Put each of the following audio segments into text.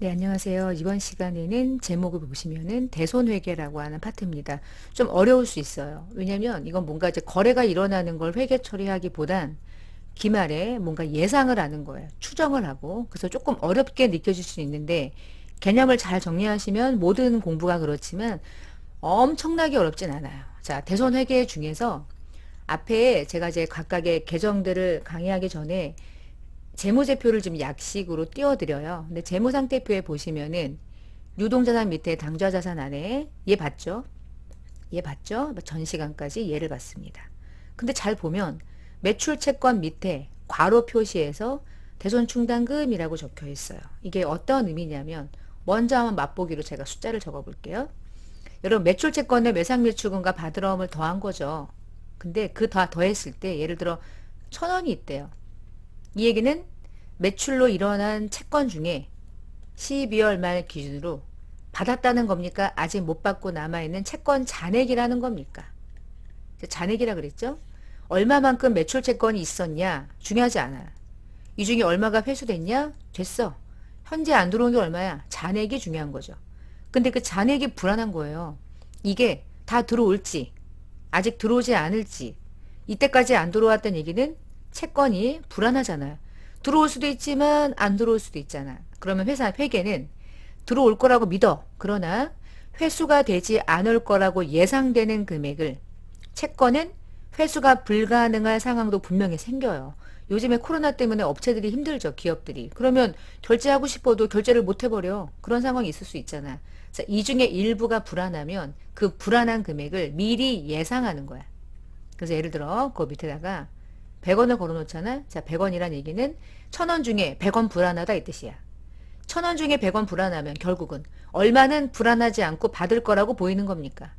네, 안녕하세요. 이번 시간에는 제목을 보시면은 대손회계라고 하는 파트입니다. 좀 어려울 수 있어요. 왜냐면 이건 뭔가 이제 거래가 일어나는 걸 회계 처리하기보단 기말에 뭔가 예상을 하는 거예요. 추정을 하고. 그래서 조금 어렵게 느껴질 수 있는데 개념을 잘 정리하시면 모든 공부가 그렇지만 엄청나게 어렵진 않아요. 자, 대손회계 중에서 앞에 제가 이제 각각의 계정들을 강의하기 전에 재무제표를 좀 약식으로 띄워드려요. 근데 재무상태표에 보시면은 유동자산 밑에 당좌자산 안에 얘 봤죠? 얘 봤죠? 전 시간까지 얘를 봤습니다. 근데 잘 보면 매출채권 밑에 괄호 표시에서 대손충당금이라고 적혀 있어요. 이게 어떤 의미냐면 먼저 한번 맛보기로 제가 숫자를 적어 볼게요. 여러분 매출채권에 매상매출금과 받으러움을 더한 거죠. 근데 그 다 더했을 때 예를 들어 1,000원이 있대요. 이 얘기는 매출로 일어난 채권 중에 12월 말 기준으로 받았다는 겁니까? 아직 못 받고 남아있는 채권 잔액이라는 겁니까? 잔액이라 그랬죠? 얼마만큼 매출 채권이 있었냐? 중요하지 않아. 이 중에 얼마가 회수됐냐? 됐어. 현재 안 들어온 게 얼마야? 잔액이 중요한 거죠. 근데 그 잔액이 불안한 거예요. 이게 다 들어올지, 아직 들어오지 않을지, 이때까지 안 들어왔던 얘기는 채권이 불안하잖아요. 들어올 수도 있지만 안 들어올 수도 있잖아. 그러면 회계는 들어올 거라고 믿어. 그러나 회수가 되지 않을 거라고 예상되는 금액을 채권은 회수가 불가능한 상황도 분명히 생겨요. 요즘에 코로나 때문에 업체들이 힘들죠. 기업들이. 그러면 결제하고 싶어도 결제를 못 해버려. 그런 상황이 있을 수 있잖아. 자, 이 중에 일부가 불안하면 그 불안한 금액을 미리 예상하는 거야. 그래서 예를 들어 그 밑에다가 100원을 걸어놓잖아. 자, 100원이란 얘기는 1,000원 중에 100원 불안하다 이 뜻이야. 1,000원 중에 100원 불안하면 결국은 얼마는 불안하지 않고 받을 거라고 보이는 겁니까?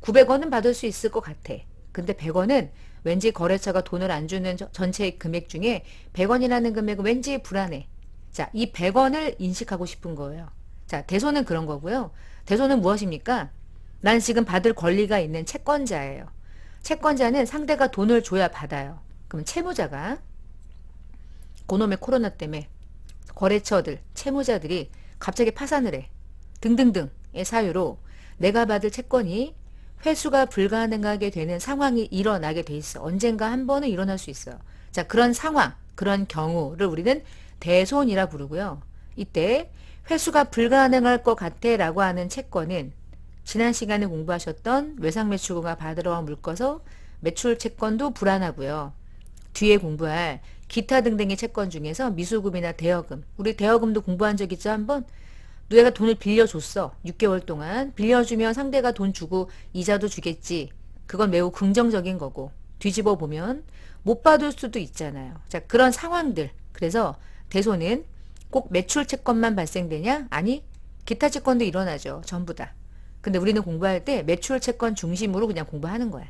900원은 받을 수 있을 것 같아. 근데 100원은 왠지 거래처가 돈을 안 주는 전체 금액 중에 100원이라는 금액은 왠지 불안해. 자, 이 100원을 인식하고 싶은 거예요. 자, 대손은 그런 거고요. 대손은 무엇입니까? 난 지금 받을 권리가 있는 채권자예요. 채권자는 상대가 돈을 줘야 받아요. 그럼 채무자가 그놈의 코로나 때문에 거래처들, 채무자들이 갑자기 파산을 해. 등등등의 사유로 내가 받을 채권이 회수가 불가능하게 되는 상황이 일어나게 돼 있어. 언젠가 한 번은 일어날 수 있어요. 자, 그런 상황, 그런 경우를 우리는 대손이라 부르고요. 이때 회수가 불가능할 것 같아 라고 하는 채권은 지난 시간에 공부하셨던 외상매출금과 받으러 온 물거서 매출 채권도 불안하고요. 뒤에 공부할 기타 등등의 채권 중에서 미수금이나 대여금, 우리 대여금도 공부한 적 있죠 한번? 누가 돈을 빌려줬어. 6개월 동안 빌려주면 상대가 돈 주고 이자도 주겠지. 그건 매우 긍정적인 거고 뒤집어 보면 못 받을 수도 있잖아요. 자, 그런 상황들. 그래서 대손은 꼭 매출 채권만 발생되냐? 아니, 기타 채권도 일어나죠. 전부 다. 근데 우리는 공부할 때 매출 채권 중심으로 그냥 공부하는 거야.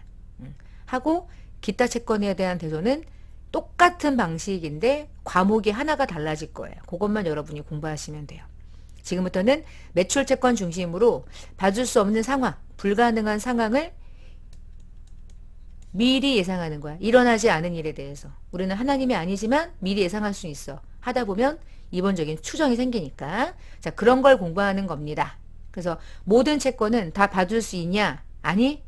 하고 기타 채권에 대한 대손은 똑같은 방식인데 과목이 하나가 달라질 거예요. 그것만 여러분이 공부하시면 돼요. 지금부터는 매출 채권 중심으로 봐줄 수 없는 상황, 불가능한 상황을 미리 예상하는 거야. 일어나지 않은 일에 대해서. 우리는 하나님이 아니지만 미리 예상할 수 있어. 하다 보면 이본적인 추정이 생기니까. 자, 그런 걸 공부하는 겁니다. 그래서 모든 채권은 다 받을 수 있냐? 아니,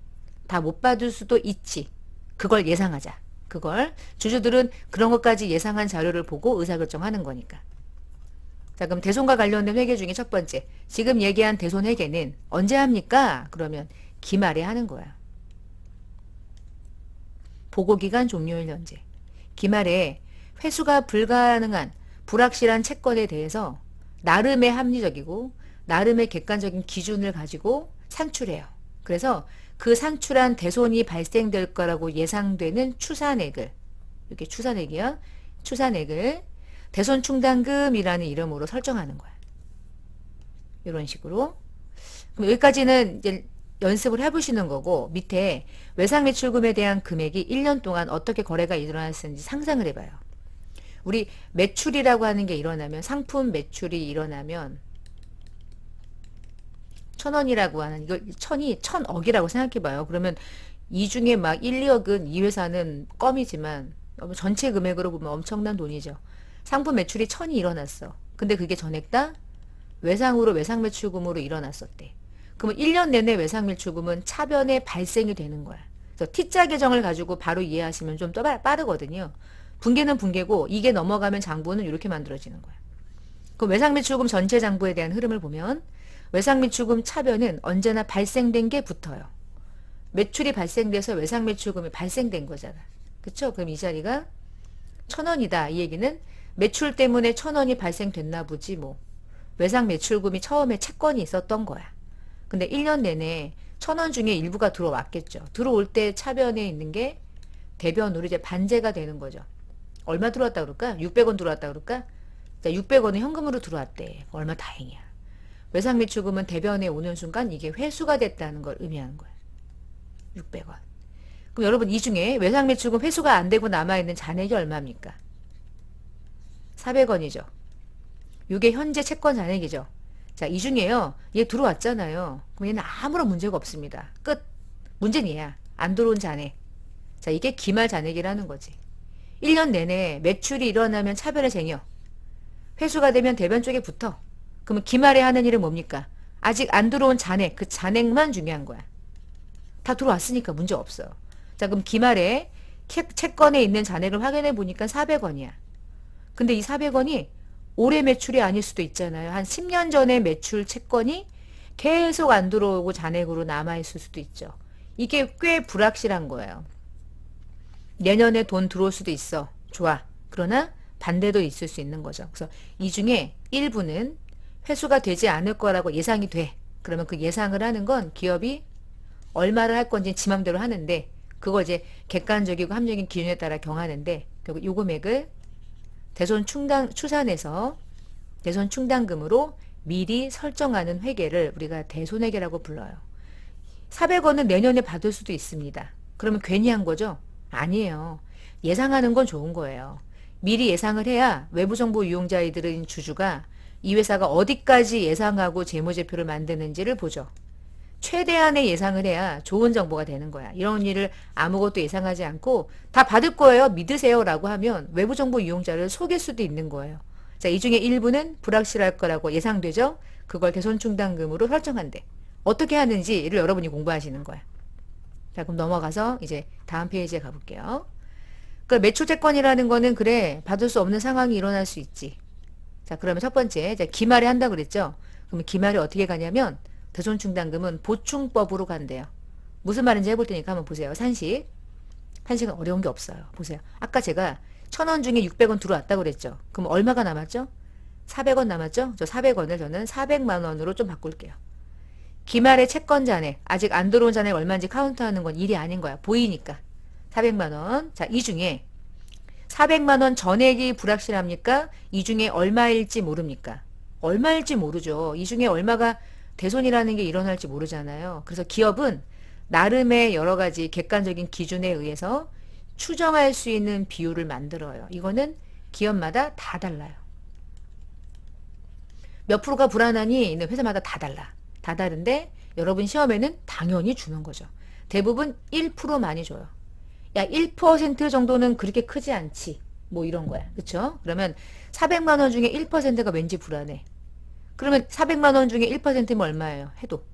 다 못 받을 수도 있지. 그걸 예상하자. 그걸 주주들은 그런 것까지 예상한 자료를 보고 의사결정하는 거니까. 자, 그럼 대손과 관련된 회계 중에 첫 번째. 지금 얘기한 대손 회계는 언제 합니까? 그러면 기말에 하는 거야. 보고기간 종료일 현재. 기말에 회수가 불가능한 불확실한 채권에 대해서 나름의 합리적이고 나름의 객관적인 기준을 가지고 산출해요. 그래서 그 산출한 대손이 발생될 거라고 예상되는 추산액을, 이렇게 추산액이야. 추산액을 대손충당금이라는 이름으로 설정하는 거야. 이런 식으로. 그럼 여기까지는 이제 연습을 해보시는 거고, 밑에 외상매출금에 대한 금액이 1년 동안 어떻게 거래가 일어났는지 상상을 해봐요. 우리 매출이라고 하는 게 일어나면, 상품 매출이 일어나면 1,000원이라고 하는, 이걸 1,000이 1,000억이라고 생각해봐요. 그러면 이 중에 막 1, 2억은 이 회사는 껌이지만 전체 금액으로 보면 엄청난 돈이죠. 상품 매출이 1,000이 일어났어. 근데 그게 전액 다 외상으로 외상매출금으로 일어났었대. 그러면 1년 내내 외상매출금은 차변에 발생이 되는 거야. 그래서 T자 계정을 가지고 바로 이해하시면 좀 더 빠르거든요. 분계는 분계고 이게 넘어가면 장부는 이렇게 만들어지는 거야. 그럼 외상매출금 전체 장부에 대한 흐름을 보면 외상매출금 차변은 언제나 발생된 게 붙어요. 매출이 발생돼서 외상매출금이 발생된 거잖아. 그쵸? 그럼 이 자리가 1,000원이다. 이 얘기는 매출 때문에 1,000원이 발생됐나 보지 뭐. 외상매출금이 처음에 채권이 있었던 거야. 근데 1년 내내 1,000원 중에 일부가 들어왔겠죠. 들어올 때 차변에 있는 게 대변으로 이제 반제가 되는 거죠. 얼마 들어왔다 그럴까? 600원 들어왔다 그럴까? 자, 600원은 현금으로 들어왔대. 얼마 다행이야. 외상매출금은 대변에 오는 순간 이게 회수가 됐다는 걸 의미하는 거야. 600원. 그럼 여러분 이 중에 외상매출금 회수가 안 되고 남아있는 잔액이 얼마입니까? 400원이죠. 이게 현재 채권 잔액이죠. 자, 이 중에요. 얘 들어왔잖아요. 그럼 얘는 아무런 문제가 없습니다. 끝. 문제는 얘야. 안 들어온 잔액. 자, 이게 기말 잔액이라는 거지. 1년 내내 매출이 일어나면 차변에 쟁여. 회수가 되면 대변 쪽에 붙어. 그러면 기말에 하는 일은 뭡니까? 아직 안 들어온 잔액, 그 잔액만 중요한 거야. 다 들어왔으니까 문제 없어요. 자, 그럼 기말에 채권에 있는 잔액을 확인해 보니까 400원이야. 근데 이 400원이 올해 매출이 아닐 수도 있잖아요. 한 10년 전에 매출 채권이 계속 안 들어오고 잔액으로 남아있을 수도 있죠. 이게 꽤 불확실한 거예요. 내년에 돈 들어올 수도 있어. 좋아. 그러나 반대도 있을 수 있는 거죠. 그래서 이 중에 일부는 회수가 되지 않을 거라고 예상이 돼. 그러면 그 예상을 하는 건 기업이 얼마를 할 건지 지 맘대로 하는데 그거 이제 객관적이고 합리적인 기준에 따라 경하는데 결국 요 금액을 대손 추산해서 대손 충당금으로 미리 설정하는 회계를 우리가 대손회계라고 불러요. 400원은 내년에 받을 수도 있습니다. 그러면 괜히 한 거죠? 아니에요. 예상하는 건 좋은 거예요. 미리 예상을 해야 외부정보 이용자이들인 주주가 이 회사가 어디까지 예상하고 재무제표를 만드는지를 보죠. 최대한의 예상을 해야 좋은 정보가 되는 거야. 이런 일을 아무것도 예상하지 않고 다 받을 거예요. 믿으세요. 라고 하면 외부정보 이용자를 속일 수도 있는 거예요. 자, 이 중에 일부는 불확실할 거라고 예상되죠. 그걸 대손충당금으로 설정한대. 어떻게 하는지를 여러분이 공부하시는 거야. 자, 그럼 넘어가서 이제 다음 페이지에 가볼게요. 그 매출채권이라는 거는 그래 받을 수 없는 상황이 일어날 수 있지. 자, 그러면 첫 번째 기말에 한다 그랬죠. 그러면 기말이 어떻게 가냐면 대손충당금은 보충법으로 간대요. 무슨 말인지 해볼 테니까 한번 보세요. 산식. 산식은 어려운 게 없어요. 보세요. 아까 제가 1,000원 중에 600원 들어왔다고 그랬죠. 그럼 얼마가 남았죠? 400원 남았죠? 저 400원을 저는 400만 원으로 좀 바꿀게요. 기말의 채권 잔액, 아직 안 들어온 잔액 얼마인지 카운트하는 건 일이 아닌 거야. 보이니까. 400만 원. 자, 이 중에 400만 원 전액이 불확실합니까? 이 중에 얼마일지 모릅니까? 얼마일지 모르죠. 이 중에 얼마가 대손이라는 게 일어날지 모르잖아요. 그래서 기업은 나름의 여러 가지 객관적인 기준에 의해서 추정할 수 있는 비율을 만들어요. 이거는 기업마다 다 달라요. 몇 프로가 불안하니 회사마다 다 달라. 다 다른데 여러분 시험에는 당연히 주는 거죠. 대부분 1% 많이 줘요. 야, 1% 정도는 그렇게 크지 않지. 뭐 이런 거야. 그쵸? 그러면 400만 원 중에 1%가 왠지 불안해. 그러면 400만 원 중에 1%면 얼마예요? 해도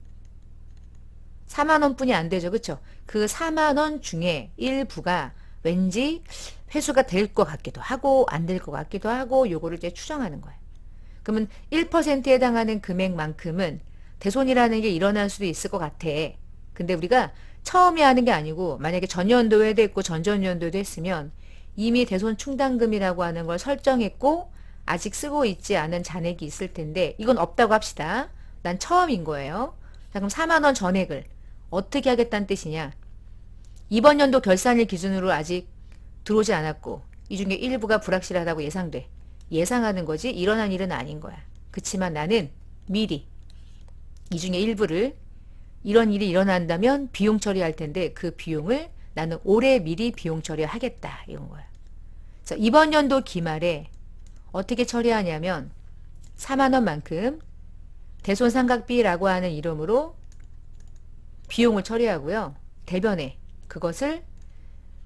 4만 원뿐이 안 되죠. 그쵸? 그 4만 원 중에 일부가 왠지 회수가 될 것 같기도 하고 안 될 것 같기도 하고 요거를 이제 추정하는 거예요. 그러면 1%에 해당하는 금액만큼은 대손이라는 게 일어날 수도 있을 것 같아. 근데 우리가 처음에 하는 게 아니고 만약에 전년도에도 했고 전전년도에도 했으면 이미 대손 충당금이라고 하는 걸 설정했고 아직 쓰고 있지 않은 잔액이 있을 텐데 이건 없다고 합시다. 난 처음인 거예요. 자, 그럼 4만 원 전액을 어떻게 하겠다는 뜻이냐. 이번 연도 결산일 기준으로 아직 들어오지 않았고 이 중에 일부가 불확실하다고 예상돼. 예상하는 거지 일어난 일은 아닌 거야. 그치만 나는 미리 이 중에 일부를 이런 일이 일어난다면 비용 처리할 텐데 그 비용을 나는 올해 미리 비용 처리하겠다. 이런 거야. 그래서 이번 연도 기말에 어떻게 처리하냐면 4만 원만큼 대손상각비라고 하는 이름으로 비용을 처리하고요. 대변에 그것을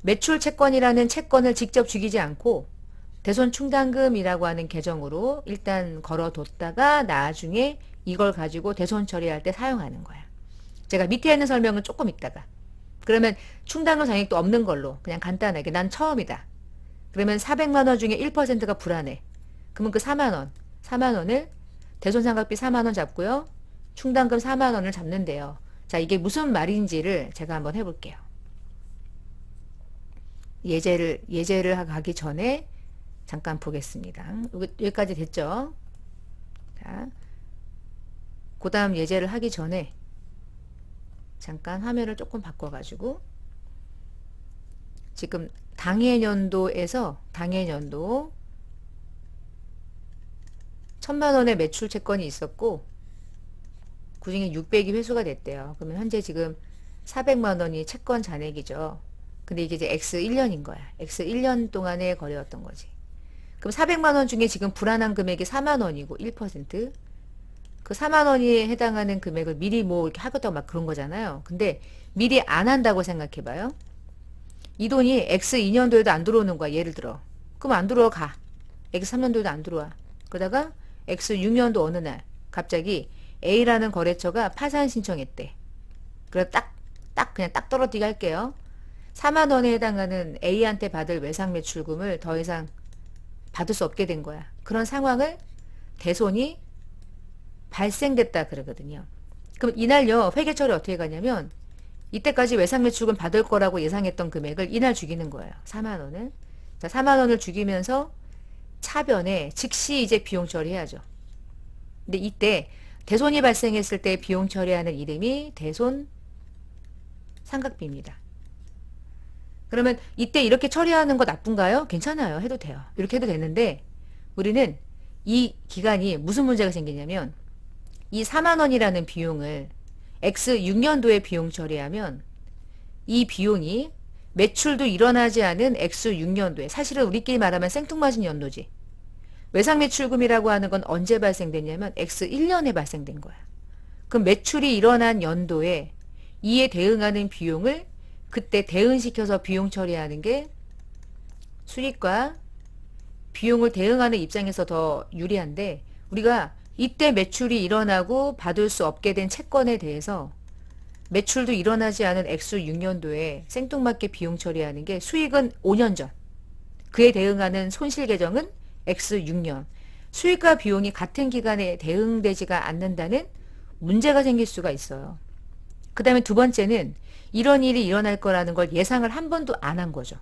매출채권이라는 채권을 직접 죽이지 않고 대손 충당금이라고 하는 계정으로 일단 걸어뒀다가 나중에 이걸 가지고 대손 처리할 때 사용하는 거야. 제가 밑에 있는 설명은 조금 있다가. 그러면 충당금 잔액도 없는 걸로 그냥 간단하게 난 처음이다. 그러면 400만 원 중에 1%가 불안해. 그러면 그 4만 원, 4만 원을 대손상각비 4만 원 잡고요. 충당금 4만 원을 잡는데요. 자, 이게 무슨 말인지를 제가 한번 해볼게요. 예제를 가기 전에 잠깐 보겠습니다. 여기까지 됐죠? 자, 그 다음 예제를 하기 전에 잠깐 화면을 조금 바꿔가지고 지금 당해년도에서 당해년도 1000만 원의 매출 채권이 있었고 그 중에 600이 회수가 됐대요. 그러면 현재 지금 400만 원이 채권 잔액이죠. 근데 이게 이제 X 1년인 거야. X 1년 동안의 거래였던 거지. 그럼 400만 원 중에 지금 불안한 금액이 4만 원이고 1%. 그 4만 원에 해당하는 금액을 미리 뭐 이렇게 하겠다고 막 그런 거잖아요. 근데 미리 안 한다고 생각해 봐요. 이 돈이 X 2년도에도 안 들어오는 거야. 예를 들어. 그럼 안 들어가. X 3년도에도 안 들어와. 그러다가 X 6년도 어느 날 갑자기 A라는 거래처가 파산 신청했대. 그래서 그냥 딱 떨어지게 할게요. 4만 원에 해당하는 A한테 받을 외상 매출금을 더 이상 받을 수 없게 된 거야. 그런 상황을 대손이 발생됐다 그러거든요. 그럼 이날요 회계 처리 어떻게 가냐면 이때까지 외상 매출금 받을 거라고 예상했던 금액을 이날 죽이는 거예요. 4만 원을. 자, 4만 원을 죽이면서 차변에 즉시 이제 비용 처리해야죠. 근데 이때 대손이 발생했을 때 비용 처리하는 이름이 대손 상각비입니다. 그러면 이때 이렇게 처리하는 거 나쁜가요? 괜찮아요. 해도 돼요. 이렇게 해도 되는데 우리는 이 기간이 무슨 문제가 생기냐면 이 4만 원이라는 비용을 X 6년도에 비용 처리하면 이 비용이 매출도 일어나지 않은 X 6년도에 사실은 우리끼리 말하면 생뚱맞은 연도지. 외상 매출금이라고 하는 건 언제 발생됐냐면 X 1년에 발생된 거야. 그럼 매출이 일어난 연도에 이에 대응하는 비용을 그때 대응시켜서 비용 처리하는 게 수익과 비용을 대응하는 입장에서 더 유리한데 우리가 이때 매출이 일어나고 받을 수 없게 된 채권에 대해서 매출도 일어나지 않은 X 6년도에 생뚱맞게 비용 처리하는 게 수익은 5년 전. 그에 대응하는 손실 계정은 X 6년. 수익과 비용이 같은 기간에 대응되지가 않는다는 문제가 생길 수가 있어요. 그 다음에 두 번째는 이런 일이 일어날 거라는 걸 예상을 한 번도 안 한 거죠.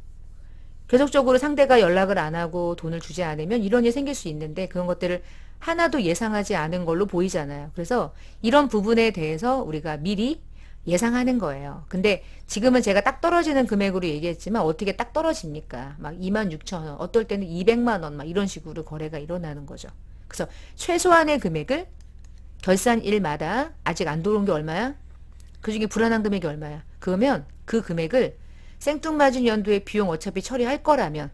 계속적으로 상대가 연락을 안 하고 돈을 주지 않으면 이런 일이 생길 수 있는데 그런 것들을 하나도 예상하지 않은 걸로 보이잖아요. 그래서 이런 부분에 대해서 우리가 미리 예상하는 거예요. 근데 지금은 제가 딱 떨어지는 금액으로 얘기했지만 어떻게 딱 떨어집니까? 막 26,000원, 어떨 때는 200만 원 막 이런 식으로 거래가 일어나는 거죠. 그래서 최소한의 금액을 결산일마다 아직 안 들어온 게 얼마야? 그중에 불안한 금액이 얼마야? 그러면 그 금액을 생뚱맞은 연도에 비용 어차피 처리할 거라면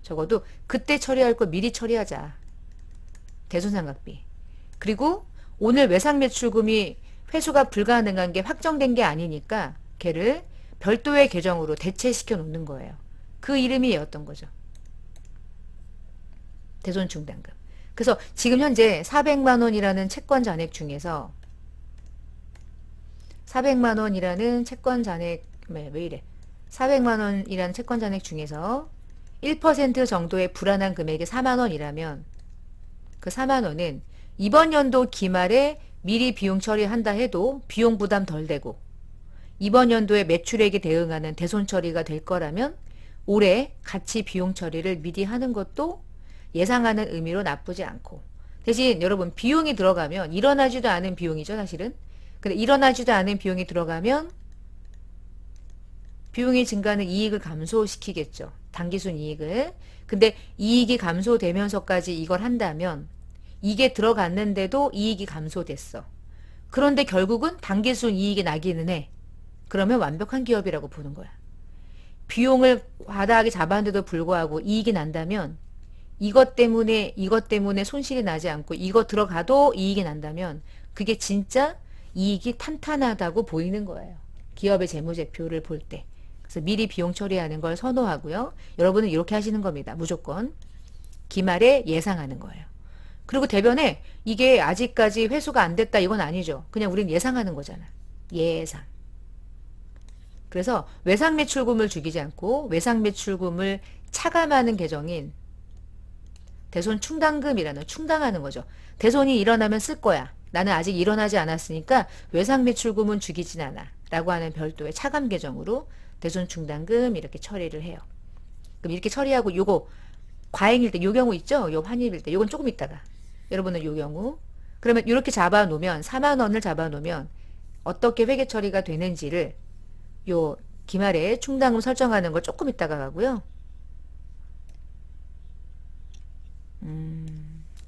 적어도 그때 처리할 거 미리 처리하자. 대손상각비. 그리고 오늘 외상 매출금이 회수가 불가능한 게 확정된 게 아니니까 걔를 별도의 계정으로 대체시켜 놓는 거예요. 그 이름이 얘였던 거죠. 대손충당금. 그래서 지금 현재 400만 원이라는 채권 잔액 중에서 400만 원이라는 채권 잔액 왜 이래 400만 원이라는 채권 잔액 중에서 1% 정도의 불안한 금액이 4만 원이라면 그 4만 원은 이번 연도 기말에 미리 비용 처리한다 해도 비용 부담 덜 되고 이번 연도에 매출액에 대응하는 대손 처리가 될 거라면 올해 같이 비용 처리를 미리 하는 것도 예상하는 의미로 나쁘지 않고 대신 여러분 비용이 들어가면 일어나지도 않은 비용이죠 사실은. 근데 일어나지도 않은 비용이 들어가면 비용이 증가하는 이익을 감소시키겠죠. 단기순 이익을. 근데 이익이 감소되면서까지 이걸 한다면 이게 들어갔는데도 이익이 감소됐어. 그런데 결국은 단기순 이익이 나기는 해. 그러면 완벽한 기업이라고 보는 거야. 비용을 과다하게 잡았는데도 불구하고 이익이 난다면 이것 때문에 손실이 나지 않고 이거 들어가도 이익이 난다면 그게 진짜 이익이 탄탄하다고 보이는 거예요. 기업의 재무제표를 볼 때. 그래서 미리 비용 처리하는 걸 선호하고요. 여러분은 이렇게 하시는 겁니다. 무조건. 기말에 예상하는 거예요. 그리고 대변에 이게 아직까지 회수가 안 됐다 이건 아니죠. 그냥 우린 예상하는 거잖아. 예상. 그래서 외상매출금을 죽이지 않고 외상매출금을 차감하는 계정인 대손 충당금이라는 충당하는 거죠. 대손이 일어나면 쓸 거야. 나는 아직 일어나지 않았으니까 외상매출금은 죽이진 않아. 라고 하는 별도의 차감 계정으로 대손 충당금 이렇게 처리를 해요. 그럼 이렇게 처리하고 요거 과잉일 때 요 경우 있죠? 요 환입일 때 요건 조금 있다가 여러분은 요 경우 그러면 이렇게 잡아 놓으면 4만 원을 잡아 놓으면 어떻게 회계 처리가 되는지를 요 기말에 충당금 설정하는 걸 조금 있다가 가고요.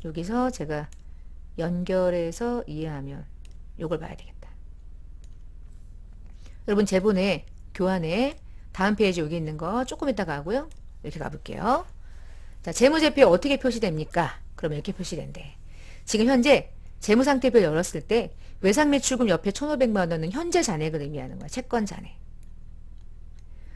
여기서 제가 연결해서 이해하면 요걸 봐야 되겠다. 여러분 제본에 교환에 다음 페이지 여기 있는 거 조금 있다가 하고요. 이렇게 가볼게요. 자, 재무제표에 어떻게 표시됩니까? 그러면 이렇게 표시된대. 지금 현재 재무상태표 열었을 때 외상매출금 옆에 1,500만 원은 현재 잔액을 의미하는 거야. 채권 잔액.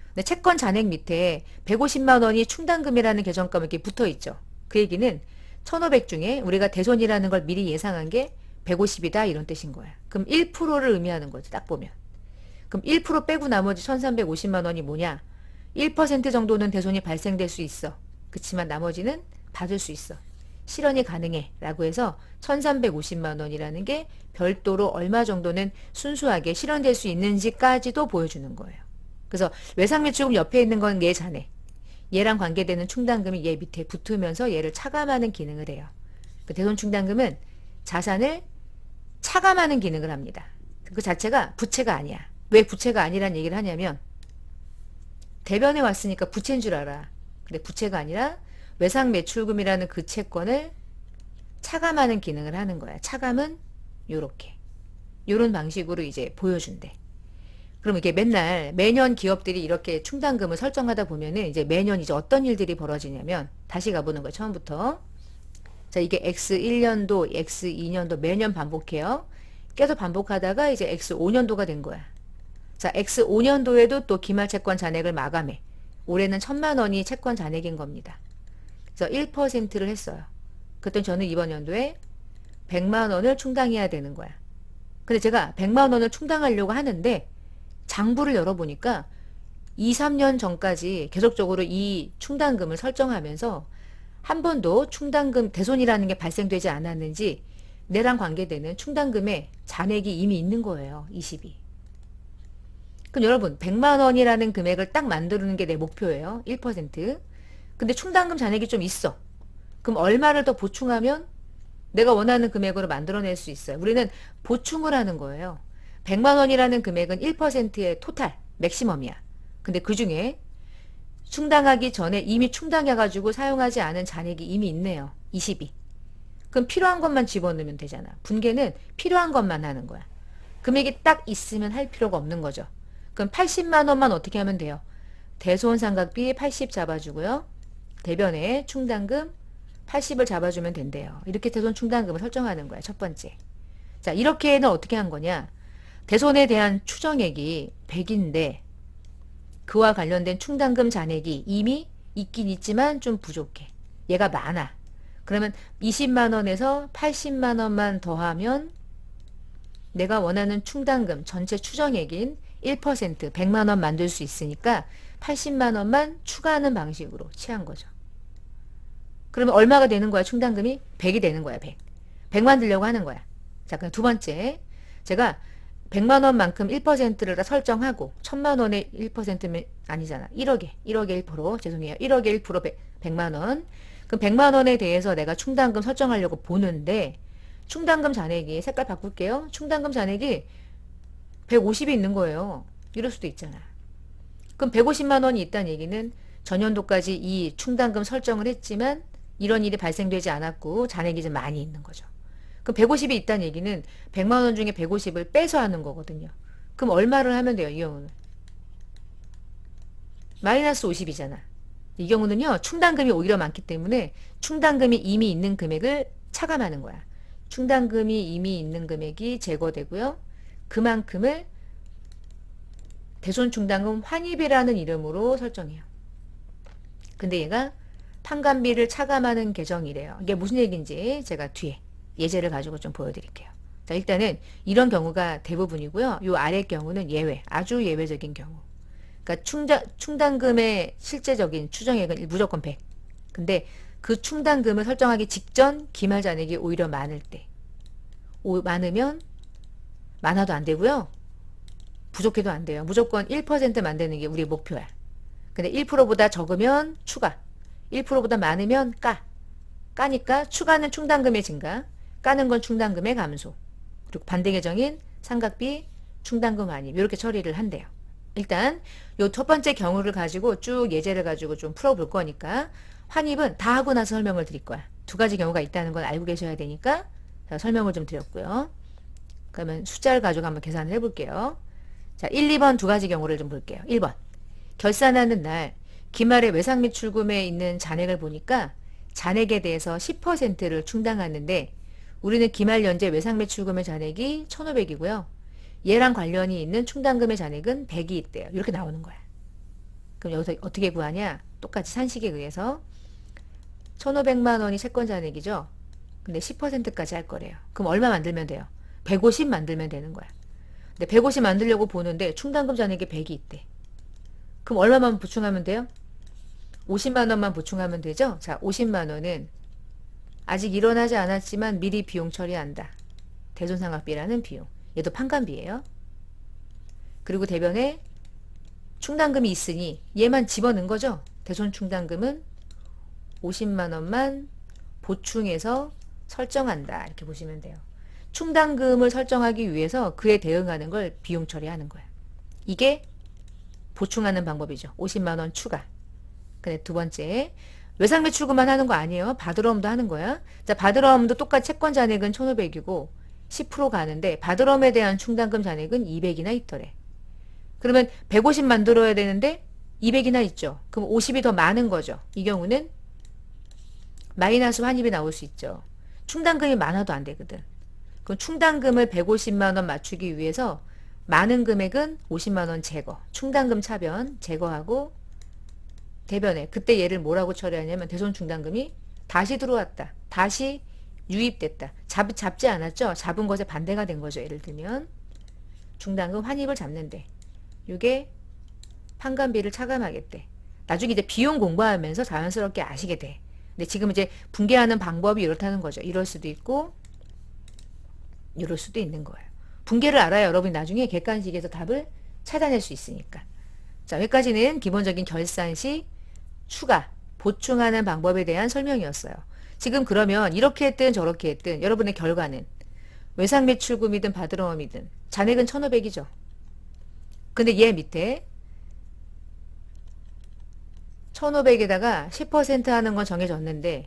근데 채권 잔액 밑에 150만 원이 충당금이라는 계정가만 이렇게 붙어 있죠. 그 얘기는 1,500 중에 우리가 대손이라는 걸 미리 예상한 게 150이다 이런 뜻인 거야. 그럼 1%를 의미하는 거지. 딱 보면. 그럼 1% 빼고 나머지 1,350만 원이 뭐냐? 1% 정도는 대손이 발생될 수 있어. 그치만 나머지는 받을 수 있어. 실현이 가능해 라고 해서 1,350만 원이라는 게 별도로 얼마 정도는 순수하게 실현될 수 있는지까지도 보여주는 거예요. 그래서 외상매출금 옆에 있는 건 얘 잔액. 얘랑 관계되는 충당금이 얘 밑에 붙으면서 얘를 차감하는 기능을 해요. 그 대손 충당금은 자산을 차감하는 기능을 합니다. 그 자체가 부채가 아니야. 왜 부채가 아니란 얘기를 하냐면 대변에 왔으니까 부채인 줄 알아. 근데 부채가 아니라 외상매출금이라는 그 채권을 차감하는 기능을 하는 거야. 차감은 요렇게. 요런 방식으로 이제 보여준대. 그럼 이게 맨날 매년 기업들이 이렇게 충당금을 설정하다 보면은 이제 매년 이제 어떤 일들이 벌어지냐면 다시 가보는 거예요. 처음부터. 자, 이게 X1년도, X2년도 매년 반복해요. 계속 반복하다가 이제 X5년도가 된 거야. 자, X5년도에도 또 기말채권 잔액을 마감해. 올해는 1,000만 원이 채권 잔액인 겁니다. 그래서 1%를 했어요. 그랬더니 저는 이번 연도에 100만 원을 충당해야 되는 거야. 근데 제가 100만 원을 충당하려고 하는데 장부를 열어보니까 2, 3년 전까지 계속적으로 이 충당금을 설정하면서 한 번도 충당금 대손이라는 게 발생되지 않았는지 내랑 관계되는 충당금의 잔액이 이미 있는 거예요. 20이. 그럼 여러분 100만 원이라는 금액을 딱 만드는 게 내 목표예요. 1%. 근데 충당금 잔액이 좀 있어. 그럼 얼마를 더 보충하면 내가 원하는 금액으로 만들어낼 수 있어요. 우리는 보충을 하는 거예요. 100만 원이라는 금액은 1%의 토탈, 맥시멈이야. 근데 그 중에 충당하기 전에 이미 충당해가지고 사용하지 않은 잔액이 이미 있네요. 20이. 그럼 필요한 것만 집어넣으면 되잖아. 분계는 필요한 것만 하는 거야. 금액이 딱 있으면 할 필요가 없는 거죠. 그럼 80만 원만 어떻게 하면 돼요? 대손상각비 80 잡아주고요. 대변에 충당금 80을 잡아주면 된대요. 이렇게 대손 충당금을 설정하는 거야. 첫 번째. 자, 이렇게는 어떻게 한 거냐? 대손에 대한 추정액이 100인데 그와 관련된 충당금 잔액이 이미 있긴 있지만 좀 부족해. 얘가 많아. 그러면 20만 원에서 80만 원만 더하면 내가 원하는 충당금 전체 추정액인 1% 100만 원 만들 수 있으니까 80만 원만 추가하는 방식으로 취한 거죠. 그러면 얼마가 되는 거야? 충당금이 100이 되는 거야. 100. 100 만들려고 하는 거야. 자, 그럼 두 번째. 제가 100만 원만큼 1%를 다 설정하고 1000만 원의 1%면 아니잖아. 1억에 1% 죄송해요. 1억에 1% 100만 원. 그럼 100만 원에 대해서 내가 충당금 설정하려고 보는데 충당금 잔액이 색깔 바꿀게요. 충당금 잔액이 150이 있는 거예요. 이럴 수도 있잖아. 그럼 150만 원이 있다는 얘기는 전년도까지 이 충당금 설정을 했지만 이런 일이 발생되지 않았고 잔액이 좀 많이 있는 거죠. 그럼 150이 있다는 얘기는 100만 원 중에 150을 빼서 하는 거거든요. 그럼 얼마를 하면 돼요? 이 경우는. 마이너스 50이잖아. 이 경우는요. 충당금이 오히려 많기 때문에 충당금이 이미 있는 금액을 차감하는 거야. 충당금이 이미 있는 금액이 제거되고요. 그만큼을 대손충당금 환입이라는 이름으로 설정해요. 근데 얘가 판관비를 차감하는 계정이래요. 이게 무슨 얘기인지 제가 뒤에 예제를 가지고 좀 보여드릴게요. 자, 일단은 이런 경우가 대부분이고요. 요 아래 경우는 예외, 아주 예외적인 경우. 그러니까 충당금의 실제적인 추정액은 무조건 100. 근데 그 충당금을 설정하기 직전 기말 잔액이 오히려 많을 때. 많으면 많아도 안 되고요. 부족해도 안 돼요. 무조건 1% 만드는 게 우리의 목표야. 근데 1%보다 적으면 추가, 1%보다 많으면 까. 까니까 추가는 충당금의 증가, 까는 건 충당금의 감소. 그리고 반대 계정인 상각비, 충당금 환입 이렇게 처리를 한대요. 일단 요 첫 번째 경우를 가지고 쭉 예제를 가지고 좀 풀어볼 거니까 환입은 다 하고 나서 설명을 드릴 거야. 두 가지 경우가 있다는 걸 알고 계셔야 되니까 설명을 좀 드렸고요. 그러면 숫자를 가지고 한번 계산을 해볼게요. 자, 1, 2번 두 가지 경우를 좀 볼게요. 1번 결산하는 날 기말에 외상 및 출금에 있는 잔액을 보니까 잔액에 대해서 10%를 충당하는데 우리는 기말 연재 외상 및 출금의 잔액이 1,500이고요. 얘랑 관련이 있는 충당금의 잔액은 100이 있대요. 이렇게 나오는 거야. 그럼 여기서 어떻게 구하냐? 똑같이 산식에 의해서 1,500만 원이 채권 잔액이죠. 근데 10%까지 할 거래요. 그럼 얼마 만들면 돼요? 150 만들면 되는 거야. 근데 150 만들려고 보는데 충당금 잔액에 100이 있대. 그럼 얼마만 보충하면 돼요? 50만 원만 보충하면 되죠? 자, 50만 원은 아직 일어나지 않았지만 미리 비용 처리한다. 대손상각비라는 비용. 얘도 판관비예요. 그리고 대변에 충당금이 있으니 얘만 집어넣은 거죠. 대손 충당금은 50만 원만 보충해서 설정한다. 이렇게 보시면 돼요. 충당금을 설정하기 위해서 그에 대응하는 걸 비용 처리하는 거야. 이게 보충하는 방법이죠. 50만 원 추가. 근데 두 번째, 외상 매출금만 하는 거 아니에요. 바드럼도 하는 거야. 자, 바드럼도 똑같이 채권 잔액은 1,500이고 10% 가는데 바드럼에 대한 충당금 잔액은 200이나 있더래. 그러면 150 만들어야 되는데 200이나 있죠. 그럼 50이 더 많은 거죠. 이 경우는 마이너스 환입이 나올 수 있죠. 충당금이 많아도 안 되거든. 그럼 충당금을 150만 원 맞추기 위해서 많은 금액은 50만 원 제거, 충당금 차변 제거하고 대변에 그때 얘를 뭐라고 처리하냐면 대손 충당금이 다시 들어왔다. 다시 유입됐다. 잡지 않았죠? 잡은 것에 반대가 된 거죠. 예를 들면 충당금 환입을 잡는데 이게 판관비를 차감하겠대. 나중에 이제 비용 공부하면서 자연스럽게 아시게 돼. 근데 지금 이제 분계하는 방법이 이렇다는 거죠. 이럴 수도 있고 이럴 수도 있는 거예요. 분계를 알아야 여러분이 나중에 객관식에서 답을 찾아낼 수 있으니까. 자, 여기까지는 기본적인 결산 시 추가, 보충하는 방법에 대한 설명이었어요. 지금 그러면 이렇게 했든 저렇게 했든 여러분의 결과는 외상 매출금이든 바드럼이든 잔액은 1,500이죠. 근데 얘 밑에 1,500에다가 10% 하는 건 정해졌는데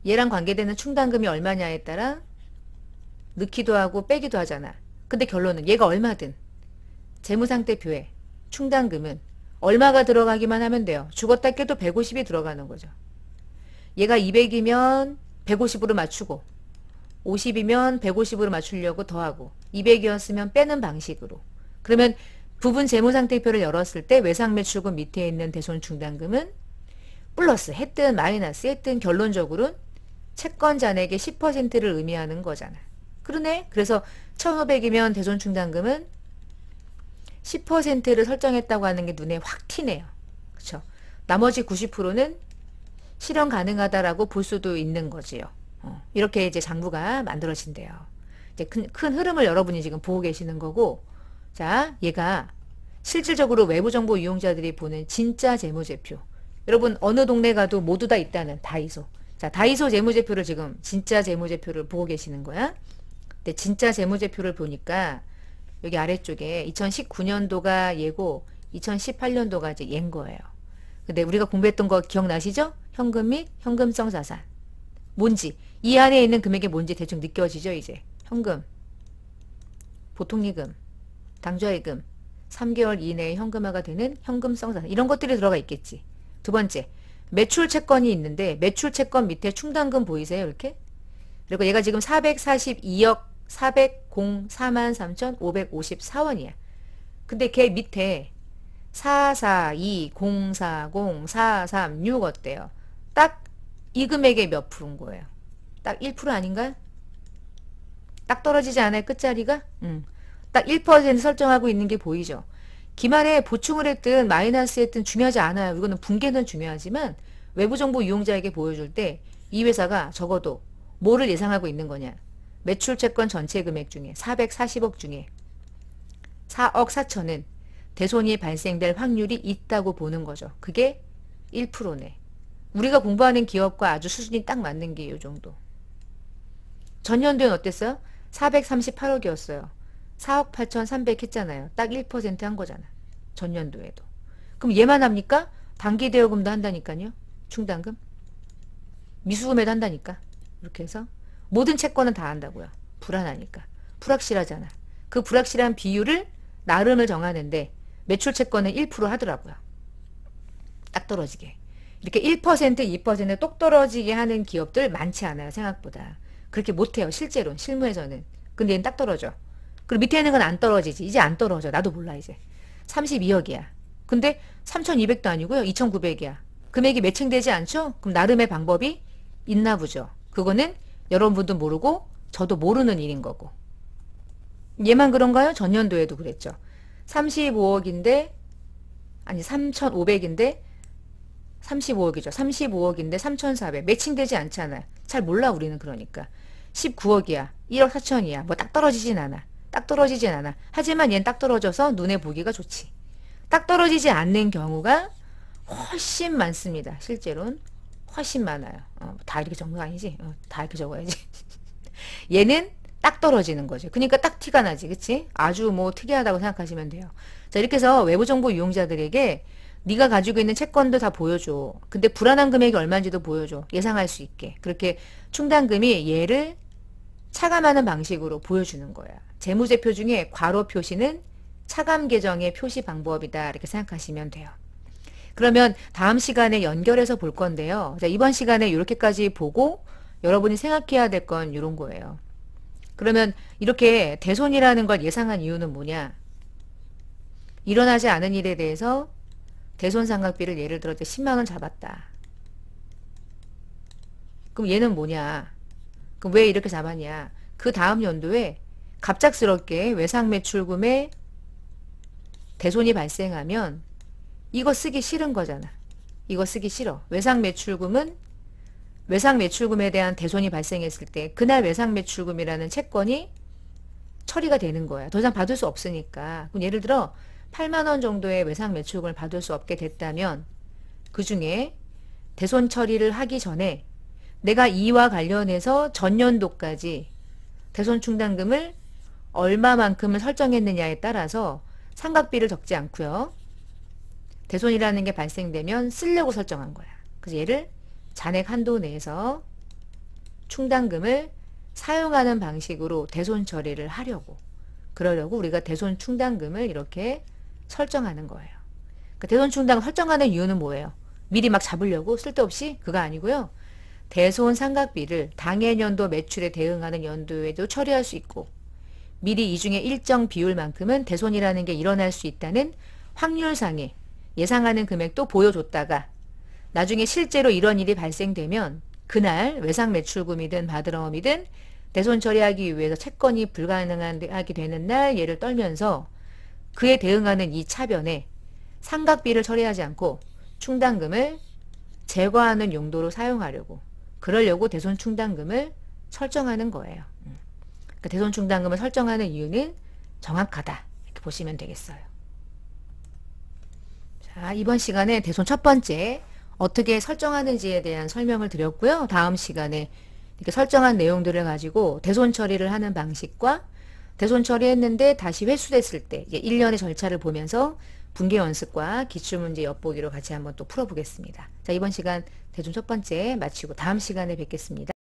얘랑 관계되는 충당금이 얼마냐에 따라 넣기도 하고 빼기도 하잖아. 근데 결론은 얘가 얼마든 재무상태표에 충당금은 얼마가 들어가기만 하면 돼요. 죽었다 깨도 150이 들어가는 거죠. 얘가 200이면 150으로 맞추고 50이면 150으로 맞추려고 더하고 200이었으면 빼는 방식으로. 그러면 부분 재무상태표를 열었을 때 외상매출금 밑에 있는 대손충당금은 플러스 했든 마이너스 했든 결론적으로는 채권 잔액의 10%를 의미하는 거잖아. 그러네. 그래서 1,500이면 대손충당금은 10%를 설정했다고 하는 게 눈에 확 튀네요. 그렇죠? 나머지 90%는 실현 가능하다라고 볼 수도 있는 거지요. 이렇게 이제 장부가 만들어진대요. 이제 큰 흐름을 여러분이 지금 보고 계시는 거고, 자, 얘가 실질적으로 외부 정보 이용자들이 보는 진짜 재무제표. 여러분 어느 동네 가도 모두 다 있다는 다이소. 자, 다이소 재무제표를 지금 진짜 재무제표를 보고 계시는 거야. 근데 진짜 재무제표를 보니까 여기 아래쪽에 2019년도가 얘고 2018년도가 이제 얘인 거예요. 근데 우리가 공부했던 거 기억나시죠? 현금 및 현금성 자산. 뭔지, 이 안에 있는 금액이 뭔지 대충 느껴지죠, 이제. 현금, 보통예금, 당좌예금, 3개월 이내에 현금화가 되는 현금성 자산. 이런 것들이 들어가 있겠지. 두 번째, 매출 채권이 있는데 매출 채권 밑에 충당금 보이세요? 이렇게? 그리고 얘가 지금 442억 443,554원이야. 근데 걔 밑에 442, 040, 436 어때요? 딱 이 금액의 몇 프로인 거예요? 딱 1% 아닌가? 딱 떨어지지 않아요? 끝자리가? 딱 1% 설정하고 있는 게 보이죠? 기말에 보충을 했든 마이너스 했든 중요하지 않아요. 이거는 붕괴는 중요하지만 외부 정보 이용자에게 보여줄 때 이 회사가 적어도 뭐를 예상하고 있는 거냐. 매출 채권 전체 금액 중에 440억 중에 4억 4천은 대손이 발생될 확률이 있다고 보는 거죠. 그게 1%네. 우리가 공부하는 기업과 아주 수준이 딱 맞는 게 이 정도. 전년도엔 어땠어요? 438억이었어요. 4억 8,300 했잖아요. 딱 1% 한 거잖아. 전년도에도. 그럼 얘만 합니까? 단기대여금도 한다니까요. 충당금. 미수금에도 한다니까. 이렇게 해서 모든 채권은 다 한다고요. 불안하니까. 불확실하잖아. 그 불확실한 비율을 나름을 정하는데 매출 채권은 1% 하더라고요. 딱 떨어지게. 이렇게 1%, 2% 똑 떨어지게 하는 기업들 많지 않아요. 생각보다. 그렇게 못해요. 실제로. 실무에서는. 근데 얘는 딱 떨어져. 그리고 밑에 있는 건 안 떨어지지. 이제 안 떨어져. 나도 몰라 이제. 32억이야. 근데 3,200도 아니고요. 2,900이야. 금액이 매칭되지 않죠? 그럼 나름의 방법이 있나 보죠. 그거는 여러분도 모르고 저도 모르는 일인 거고. 얘만 그런가요? 전년도에도 그랬죠. 35억인데 아니 3,500인데 35억이죠. 35억인데 3,400 매칭되지 않잖아요. 잘 몰라 우리는. 그러니까 19억이야. 1억 4천이야. 뭐 딱 떨어지진 않아. 딱 떨어지진 않아. 하지만 얘는 딱 떨어져서 눈에 보기가 좋지. 딱 떨어지지 않는 경우가 훨씬 많습니다. 실제로는 훨씬 많아요. 다 이렇게 적는 거 아니지? 다 이렇게 적어야지. 얘는 딱 떨어지는 거죠. 그러니까 딱 티가 나지. 그치? 아주 뭐 특이하다고 생각하시면 돼요. 자, 이렇게 해서 외부정보 이용자들에게 네가 가지고 있는 채권도 다 보여줘. 근데 불안한 금액이 얼마인지도 보여줘. 예상할 수 있게. 그렇게 충당금이 얘를 차감하는 방식으로 보여주는 거야. 재무제표 중에 괄호 표시는 차감 계정의 표시 방법이다. 이렇게 생각하시면 돼요. 그러면 다음 시간에 연결해서 볼 건데요. 자, 이번 시간에 이렇게까지 보고 여러분이 생각해야 될 건 이런 거예요. 그러면 이렇게 대손이라는 걸 예상한 이유는 뭐냐? 일어나지 않은 일에 대해서 대손상각비를 예를 들어 10만 원 잡았다. 그럼 얘는 뭐냐? 그럼 왜 이렇게 잡았냐? 그 다음 연도에 갑작스럽게 외상매출금에 대손이 발생하면 이거 쓰기 싫은 거잖아. 이거 쓰기 싫어. 외상매출금은 외상매출금에 대한 대손이 발생했을 때 그날 외상매출금이라는 채권이 처리가 되는 거야. 더 이상 받을 수 없으니까. 그럼 예를 들어 8만 원 정도의 외상매출금을 받을 수 없게 됐다면 그 중에 대손 처리를 하기 전에 내가 이와 관련해서 전년도까지 대손 충당금을 얼마만큼을 설정했느냐에 따라서 상각비를 적지 않고요. 대손이라는 게 발생되면 쓰려고 설정한 거야. 그래서 얘를 잔액 한도 내에서 충당금을 사용하는 방식으로 대손 처리를 하려고. 그러려고 우리가 대손 충당금을 이렇게 설정하는 거예요. 그러니까 대손 충당금 설정하는 이유는 뭐예요? 미리 막 잡으려고? 쓸데없이? 그거 아니고요. 대손 상각비를 당해년도 매출에 대응하는 연도에도 처리할 수 있고 미리 이 중에 일정 비율만큼은 대손이라는 게 일어날 수 있다는 확률상의 예상하는 금액도 보여줬다가 나중에 실제로 이런 일이 발생되면 그날 외상매출금이든 바드러움이든 대손 처리하기 위해서 채권이 불가능하게 되는 날 얘를 떨면서 그에 대응하는 이 차변에 상각비를 처리하지 않고 충당금을 제거하는 용도로 사용하려고 그러려고 대손 충당금을 설정하는 거예요. 그러니까 대손 충당금을 설정하는 이유는 정확하다. 이렇게 보시면 되겠어요. 자, 이번 시간에 대손 첫 번째 어떻게 설정하는지에 대한 설명을 드렸고요. 다음 시간에 이렇게 설정한 내용들을 가지고 대손 처리를 하는 방식과 대손 처리했는데 다시 회수됐을 때 이제 1년의 절차를 보면서 분계 연습과 기출문제 엿보기로 같이 한번 또 풀어보겠습니다. 자, 이번 시간 대손 첫 번째 마치고 다음 시간에 뵙겠습니다.